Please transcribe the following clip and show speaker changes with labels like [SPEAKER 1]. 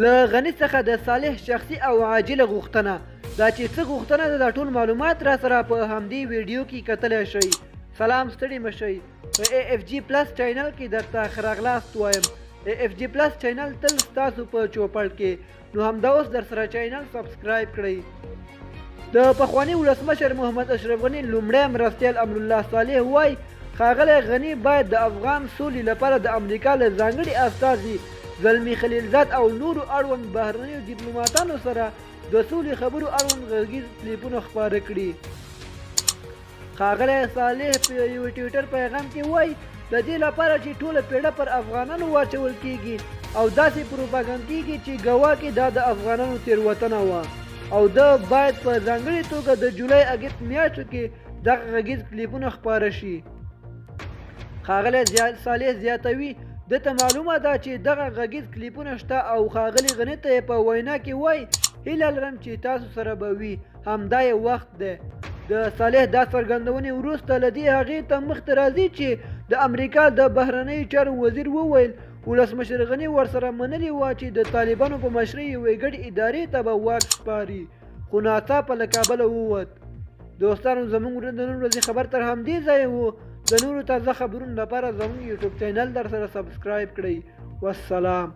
[SPEAKER 1] له غني څخه د صالح شخصي او عاجله غوښتنه دا چې څه غوښتنه ده دا ټول معلومات را سره په همدې ویډیو کې کتلی شئ. سلام، ستړي مه شئ. په AFG پلس چینل کې درته ښه راغلاست وایم. AFG پلس چینل تل ستاسو په چوپړ کې، نو همدا اوس در سره چینل سبسکرایب کړئ. د پخواني ولسمشر محمد اشرف غني لومړی مرستیال امرالله صالح وایي ښاغلی غني باید د افغان سولې لپاره د امریکا له ځانګړي استازي زلمي خلیلزاد او نورو اړوند بهرنیو ډیپلوماتانو سره د سولې خبرو اړوند غږیز کلیپونه خپاره کړي. ښاغلی صالح په یو ټویټر پیغام کې وایي د دې لپاره چې ټوله پیړه پر افغانانو واچول کیږي او داسې پروپاګند کیږي چې ګواه کې دا د افغانانو تېروتنه وه او ده باید په ځانګړې توګه د جولای اګست میاشتو کې دغه غږیز کلیپونه خپاره شي. ښاغلی صالح زیاتوي دته معلومه ده چې دغه غږیز کلیپونه شته او ښاغلي غني ته یې په وینا کې وایي هیله لرم چې تاسو سره به وي، همدا یې وخت دی. د صالح دا څرګندونې وروسته له دې هغې ته مخته راځي چې د امریکا د بهرنیو چارو وزیر وویل ولسمشر غني ورسره منلې وه چې د طالبانو په مشرۍ یوې ګډې ادارې ته به واک سپاري، خو ناڅاپه له کابله ووت. دوستانو، زموږ د نن ورځې خبر تر همدې ځایه و. د نورو تازه خبرونو لپاره زموږ یوټیوب چینل در سره سبسکرایب کړئ. والسلام.